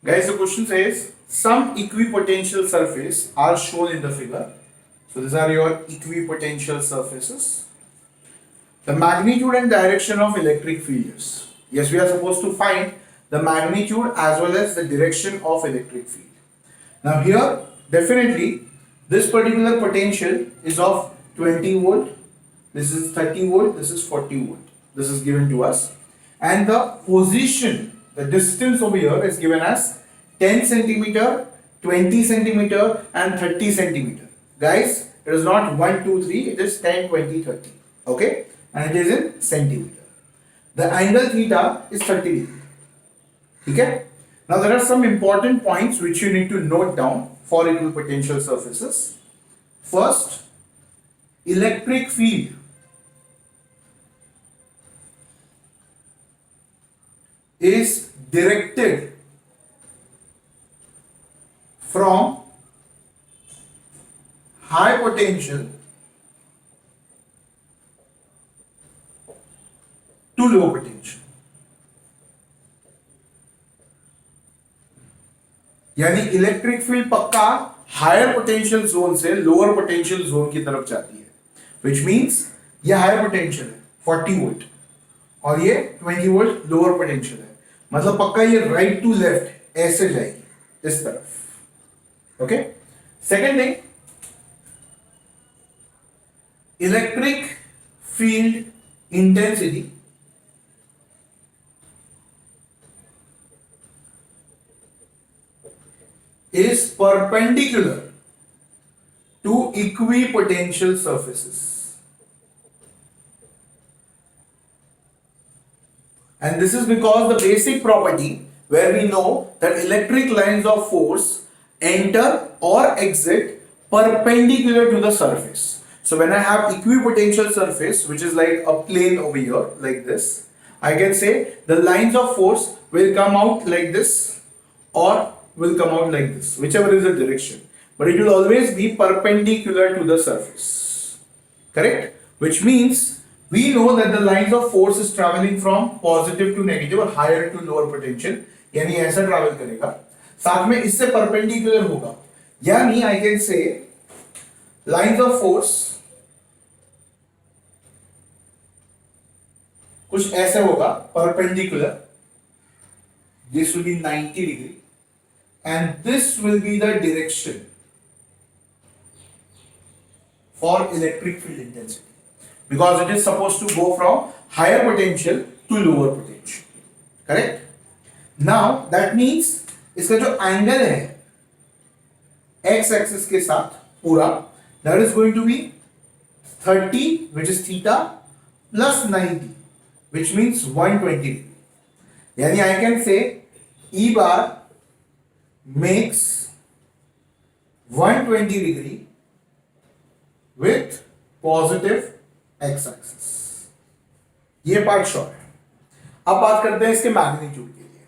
Guys, the question says some equipotential surface are shown in the figure. So these are your equipotential surfaces. The magnitude and direction of electric fields. Yes, we are supposed to find the magnitude as well as the direction of electric field. Now here, definitely, this particular potential is of 20 volt. This is 30 volt. This is 40 volt. This is given to us. And the position, the distance over here is given as 10 centimeter, 20 centimeter and 30 centimeter. Guys, it is not 1, 2, 3. It is 10, 20, 30. Okay. And it is in centimeter. The angle theta is 30 degree. Okay. Now there are some important points which you need to note down for equipotential surfaces. First, electric field is directed from high potential to low potential. यानी electric field पक्का higher potential zone से lower potential zone की तरफ जाती है, which means ये higher potential है 40 volt और ये 20 वोल्ट लोअर पोटेंशियल है, मतलब पक्का ये राइट टू लेफ्ट ऐसे जाएगी इस तरफ. Okay. Second thing, electric field intensity is perpendicular to equipotential surfaces. And this is because the basic property where we know that electric lines of force enter or exit perpendicular to the surface. So when I have equipotential surface, which is like a plane over here like this, I can say the lines of force will come out like this or will come out like this, whichever is the direction, but it will always be perpendicular to the surface. Correct? Which means we know that the lines of force is traveling from positive to negative or higher to lower potential, यानी ऐसा travel करेगा, साथ में इससे perpendicular होगा, यानी I can say lines of force कुछ ऐसे होगा perpendicular, this will be 90 degree and this will be the direction for electric field intensity, because it is supposed to go from higher potential to lower potential. Correct? Now that means इसका जो angle है x axis के साथ पूरा, that is going to be 30, which is theta, plus 90, which means 120 degree. यानी I can say E bar makes 120 degree with positive x axis. ये part short है. अब बात करते हैं इसके मैग्नीट्यूड के लिए.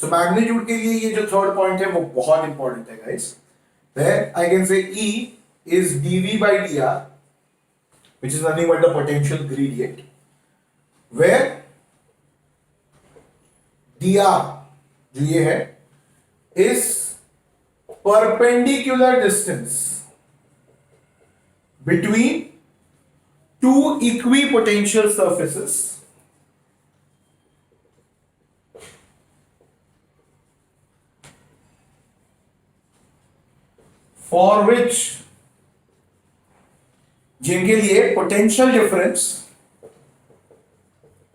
सो मैग्नीट्यूड के लिए ये जो थर्ड पॉइंट है वो बहुत इंपॉर्टेंट है guys. There I can say E is dV by dr, which is nothing but the potential gradient, where dr जो ये है is perpendicular distance between two equipotential surfaces for which जिनके लिए potential difference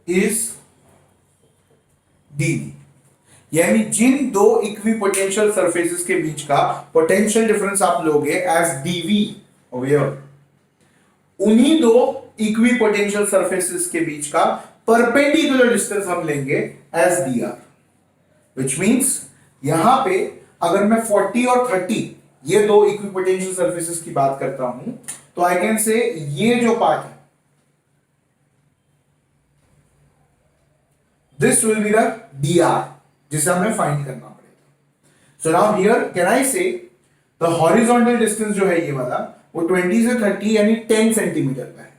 is dV. यानी जिन दो equipotential surfaces के बीच का potential difference आप लोगे एज dV over here, उन्हीं दो इक्विपोटेंशियल सरफेसेस के बीच का परपेंडिकुलर डिस्टेंस हम लेंगे एज dr, which means यहां पे अगर मैं 40 और 30 ये दो इक्विपोटेंशियल सरफेसेस की बात करता हूं तो आई कैन से ये जो पार्ट है this will be the dr जिसे हमें फाइंड करना पड़ेगा. So now here can I से द हॉरिजॉन्टल डिस्टेंस जो है ये वाला वो 20 से 30 यानी 10 सेंटीमीटर का है.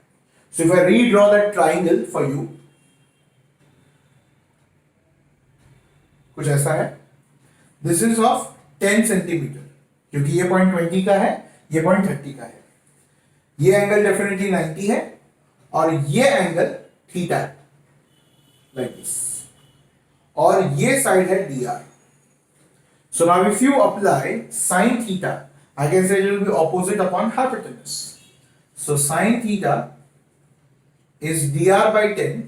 So if I redraw that triangle for you, कुछ ऐसा है. दिस इज ऑफ 10 सेंटीमीटर, क्योंकि ये पॉइंट 20 का है, ये पॉइंट 30 का है। ये एंगल डेफिनेटली 90 है और ये एंगल थीटा है, लाइक दिस, और ये साइड है dr. So now if you apply sin theta, I can say it will be opposite upon hypotenuse. So sin theta is dr by 10.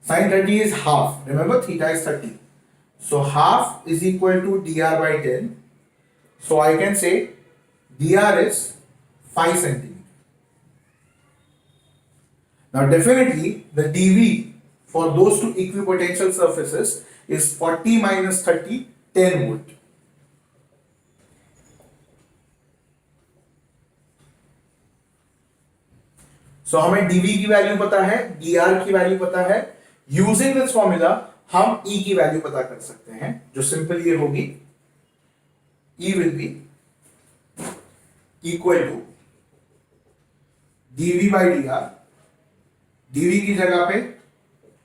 Sin 30 is half. Remember theta is 30. So half is equal to dr by 10. So I can say dr is 5 centimeter. Now definitely the dv for those two equipotential surfaces is 40 minus 30, 10 volt. So हमें dv की value पता है, dr की value पता है. Using this formula हम E की value पता कर सकते हैं, जो सिंपल ये होगी, E will be equal to dv by dr. dv की जगह पे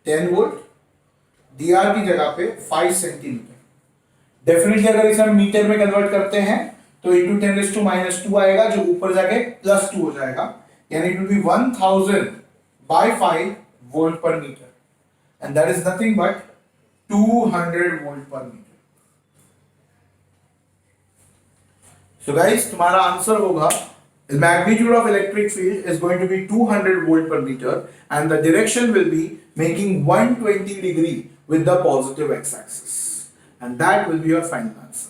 10 वोल्ट, dr की जगह पे 5 सेंटीमीटर. डेफिनेटली अगर इसे हम मीटर में कन्वर्ट करते हैं तो इंटू 10⁻²- आएगा, जो ऊपर जाके +2 हो जाएगा, यानी it will be 1000 by 5 volt per metre, and that is nothing but 200 volt per metre. So guys, तुम्हारा आंसर होगा the magnitude of electric field is going to be 200 volt per meter and the direction will be making 120 degree with the positive x-axis, and that will be your final answer.